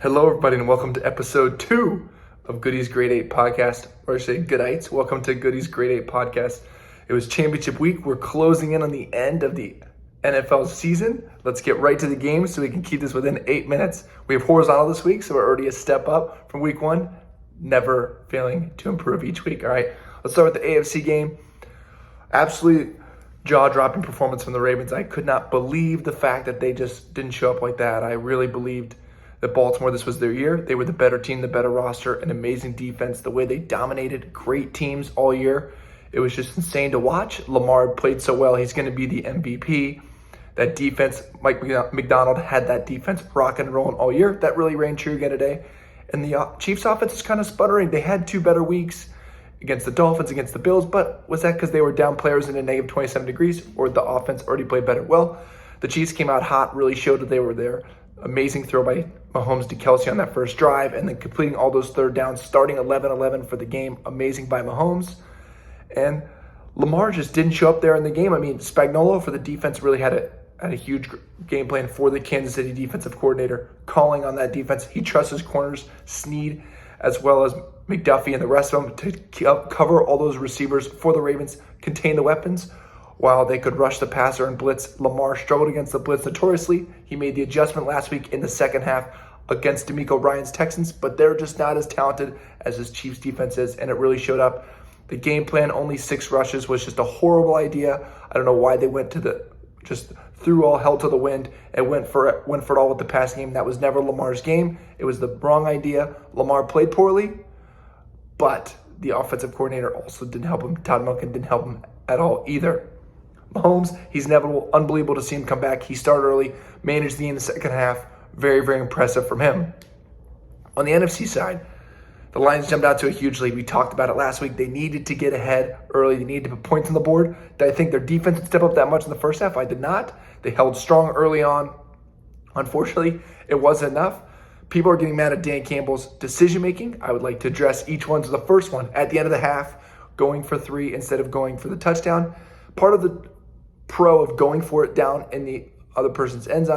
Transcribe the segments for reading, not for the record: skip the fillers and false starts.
Hello, everybody, and welcome to episode 2 of Goody's Grade 8 podcast, or I should say Goodites. Welcome to Goody's Grade 8 podcast. It was championship week. We're closing in on the end of the NFL season. Let's get right to the game so we can keep this within 8 minutes. We have horizontal this week, so we're already a step up from week 1, never failing to improve each week. All right, let's start with the AFC game. Absolutely jaw-dropping performance from the Ravens. I could not believe the fact that they just didn't show up like that. I really believed that Baltimore, this was their year. They were the better team, the better roster, an amazing defense. The way they dominated great teams all year, it was just insane to watch. Lamar played so well. He's going to be the MVP. That defense, Mike McDonald had that defense rocking and rolling all year. That really rang true again today. And the Chiefs offense is kind of sputtering. They had 2 better weeks against the Dolphins, against the Bills, but was that because they were down players in a negative 27 degrees, or the offense already played better? Well, the Chiefs came out hot, really showed that they were there. Amazing throw by Mahomes to Kelce on that first drive, and then completing all those third downs, starting 11-11 for the game. Amazing by Mahomes. And Lamar just didn't show up there in the game. I mean, Spagnuolo for the defense really had a huge game plan for the Kansas City defensive coordinator, calling on that defense. He trusts his corners, Snead, as well as McDuffie and the rest of them, to cover all those receivers for the Ravens, contain the weapons, while they could rush the passer and blitz. Lamar struggled against the blitz notoriously. He made the adjustment last week in the second half against D'Amico Ryan's Texans, but they're just not as talented as his Chiefs defense is, and it really showed up. The game plan, only 6 rushes, was just a horrible idea. I don't know why they went to just threw all hell to the wind and went for it all with the pass game. That was never Lamar's game. It was the wrong idea. Lamar played poorly, but the offensive coordinator also didn't help him. Todd Monken didn't help him at all either. Mahomes, he's inevitable, unbelievable to see him come back. He started early, managed the game in the second half. Very, very impressive from him. On the NFC side, the Lions jumped out to a huge lead. We talked about it last week. They needed to get ahead early. They needed to put points on the board. Did I think their defense would step up that much in the first half? I did not. They held strong early on. Unfortunately, it wasn't enough. People are getting mad at Dan Campbell's decision-making. I would like to address each one. So the first one, at the end of the half, going for 3 instead of going for the touchdown. Part of the pro of going for it down in the other person's end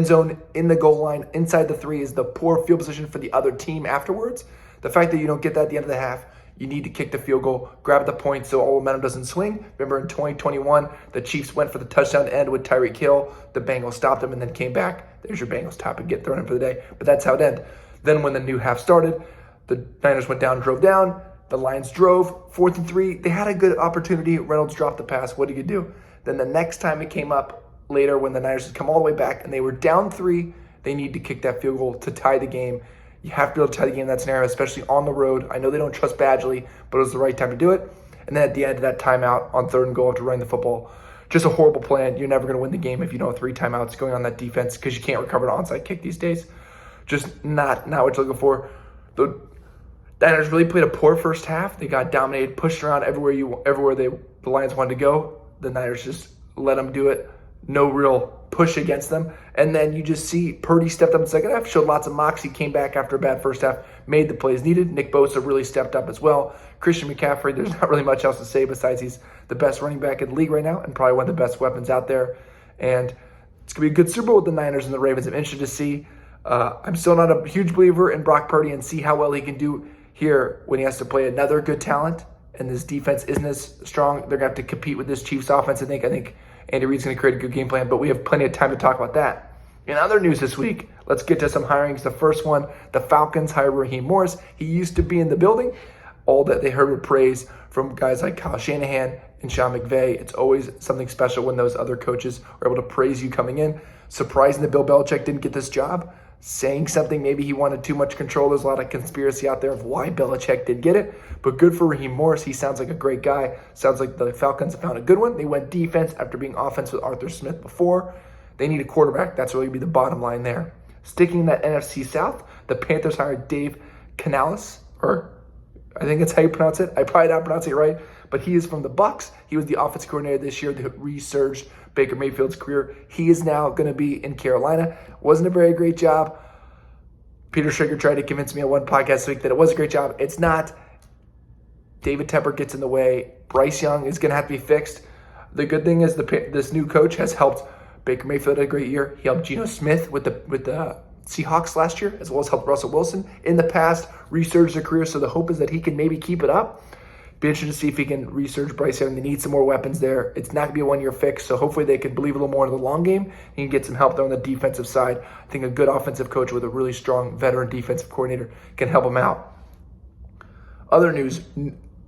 zone, in the goal line, inside the 3 is the poor field position for the other team afterwards. The fact that you don't get that at the end of the half, you need to kick the field goal, grab the point so all momentum doesn't swing. Remember in 2021, the Chiefs went for the touchdown to end with Tyreek Hill. The Bengals stopped them and then came back. There's your Bengals top and get thrown in for the day. But that's how it ended. Then when the new half started, the Niners went down, drove down. The Lions drove, 4th and 3. They had a good opportunity. Reynolds dropped the pass. What do you do? Then the next time it came up later when the Niners had come all the way back and they were down 3, they need to kick that field goal to tie the game. You have to be able to tie the game in that scenario, especially on the road. I know they don't trust Badgley, but it was the right time to do it. And then at the end of that timeout on 3rd and goal after running the football, just a horrible plan. You're never going to win the game if you don't have 3 timeouts going on that defense because you can't recover an onside kick these days. Just not what you're looking for. The Niners really played a poor first half. They got dominated, pushed around everywhere the Lions wanted to go. The Niners just let them do it. No real push against them. And then you just see Purdy stepped up in the second half, showed lots of moxie, came back after a bad first half, made the plays needed. Nick Bosa really stepped up as well. Christian McCaffrey, there's not really much else to say besides he's the best running back in the league right now and probably one of the best weapons out there. And it's going to be a good Super Bowl with the Niners and the Ravens. I'm interested to see. I'm still not a huge believer in Brock Purdy and see how well he can do here when he has to play another good talent and this defense isn't as strong. They're going to have to compete with this Chiefs offense, I think Andy Reid's going to create a good game plan, but we have plenty of time to talk about that. In other news this week, let's get to some hirings. The first one, the Falcons hired Raheem Morris. He used to be in the building. All that they heard were praise from guys like Kyle Shanahan and Sean McVay. It's always something special when those other coaches are able to praise you coming in. Surprising that Bill Belichick didn't get this job. Saying something, maybe he wanted too much control. There's a lot of conspiracy out there of why Belichick did get it. But good for Raheem Morris. He sounds like a great guy. Sounds like the Falcons found a good one. They went defense after being offense with Arthur Smith before. They need a quarterback. That's really going to be the bottom line there. Sticking in that NFC South, the Panthers hired Dave Canales, or I think that's how you pronounce it. I probably not pronounce it right, but he is from the Bucs. He was the offensive coordinator this year that resurged Baker Mayfield's career. He is now going to be in Carolina. Wasn't a very great job. Peter Schrager tried to convince me on one podcast this week that it was a great job. It's not. David Tepper gets in the way. Bryce Young is going to have to be fixed. The good thing is this new coach has helped Baker Mayfield had a great year. He helped Geno Smith with the Seahawks last year, as well as helped Russell Wilson in the past resurge their career. So the hope is that he can maybe keep it up. Be interested to see if he can resurge Bryce Young. They need some more weapons there. It's not going to be a one-year fix, so hopefully they can believe a little more in the long game and can get some help there on the defensive side. I think a good offensive coach with a really strong veteran defensive coordinator can help him out. Other news,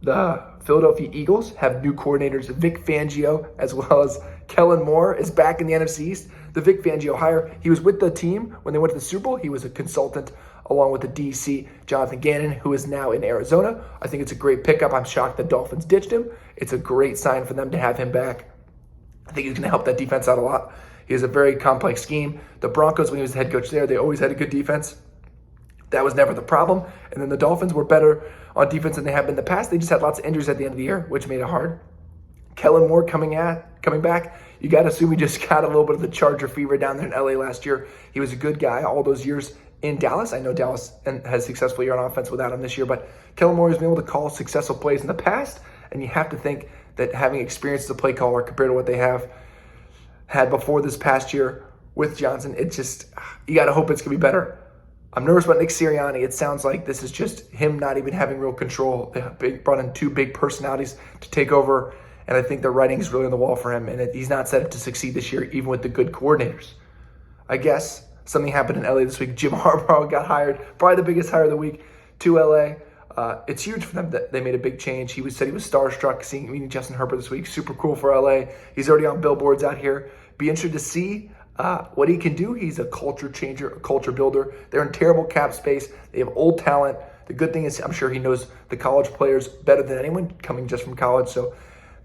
the Philadelphia Eagles have new coordinators. Vic Fangio, as well as Kellen Moore, is back in the NFC East. The Vic Fangio hire, he was with the team when they went to the Super Bowl. He was a consultant along with the DC, Jonathan Gannon, who is now in Arizona. I think it's a great pickup. I'm shocked the Dolphins ditched him. It's a great sign for them to have him back. I think he's going to help that defense out a lot. He has a very complex scheme. The Broncos, when he was the head coach there, they always had a good defense. That was never the problem. And then the Dolphins were better on defense than they have been in the past. They just had lots of injuries at the end of the year, which made it hard. Kellen Moore coming back. You got to assume he just got a little bit of the Charger fever down there in LA last year. He was a good guy all those years in Dallas. I know Dallas has successful year on offense without him this year, but Kellen Moore has been able to call successful plays in the past, and you have to think that having experience as a play caller compared to what they have had before this past year with Johnson, it just, you got to hope it's going to be better. I'm nervous about Nick Sirianni. It sounds like this is just him not even having real control. They brought in two big personalities to take over, and I think the writing is really on the wall for him, and he's not set up to succeed this year, even with the good coordinators. I guess something happened in LA this week. Jim Harbaugh got hired, probably the biggest hire of the week, to LA. It's huge for them that they made a big change. He said he was starstruck meeting Justin Herbert this week. Super cool for LA. He's already on billboards out here. Be interested to see what he can do. He's a culture changer, a culture builder. They're in terrible cap space. They have old talent. The good thing is I'm sure he knows the college players better than anyone coming just from college. So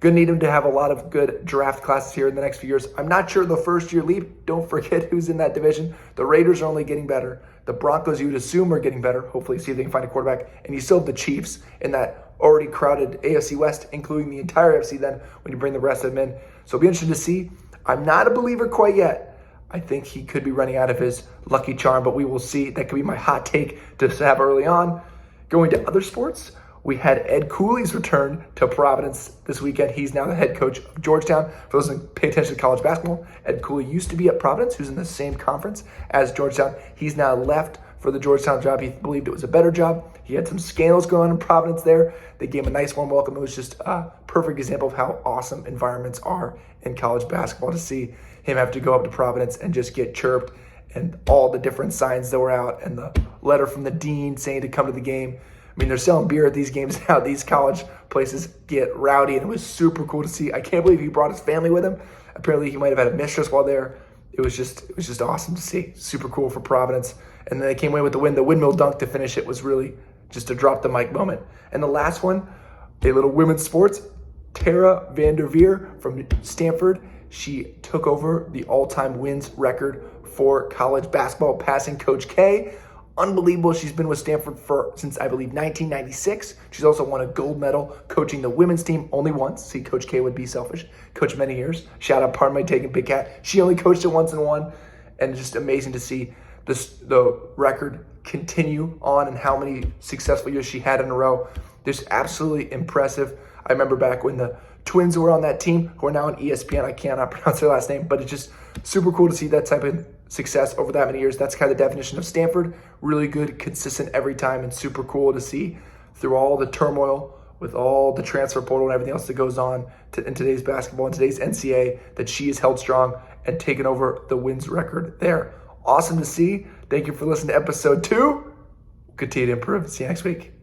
going to need him to have a lot of good draft classes here in the next few years. I'm not sure the first-year leap. Don't forget who's in that division. The Raiders are only getting better. The Broncos, you would assume, are getting better. Hopefully, see if they can find a quarterback. And you still have the Chiefs in that already crowded AFC West, including the entire AFC then when you bring the rest of them in. So it'll be interesting to see. I'm not a believer quite yet. I think he could be running out of his lucky charm, but we will see. That could be my hot take to have early on. Going to other sports, we had Ed Cooley's return to Providence this weekend. He's now the head coach of Georgetown. For those who pay attention to college basketball, Ed Cooley used to be at Providence, who's in the same conference as Georgetown. He's now left for the Georgetown job. He believed it was a better job. He had some scandals going on in Providence there. They gave him a nice warm welcome. It was just a perfect example of how awesome environments are in college basketball, to see him have to go up to Providence and just get chirped, and all the different signs that were out, and the letter from the dean saying to come to the game. I mean, they're selling beer at these games now. These college places get rowdy, and it was super cool to see. I can't believe he brought his family with him. Apparently, he might have had a mistress while there. It was just awesome to see. Super cool for Providence. And then they came away with the win. The windmill dunk to finish it was really just a drop the mic moment. And the last one, a little women's sports. Tara Vanderveer from Stanford. She took over the all-time wins record for college basketball, passing Coach K. Unbelievable. She's been with Stanford since, I believe, 1996. She's also won a gold medal coaching the women's team only once. See, Coach K would be selfish. Coached many years. Shout out, pardon my taking Big Cat. She only coached it once and won. And it's just amazing to see the record continue on and how many successful years she had in a row. Just absolutely impressive. I remember back when the Twins were on that team, who are now on ESPN. I cannot pronounce their last name, but it's just super cool to see that type of success over that many years. That's kind of the definition of Stanford. Really good, consistent every time, and super cool to see through all the turmoil with all the transfer portal and everything else that goes on in today's basketball and today's NCAA, that she is held strong and taken over the wins record there. Awesome to see. Thank you for listening to episode 2. We'll continue to improve. See you next week.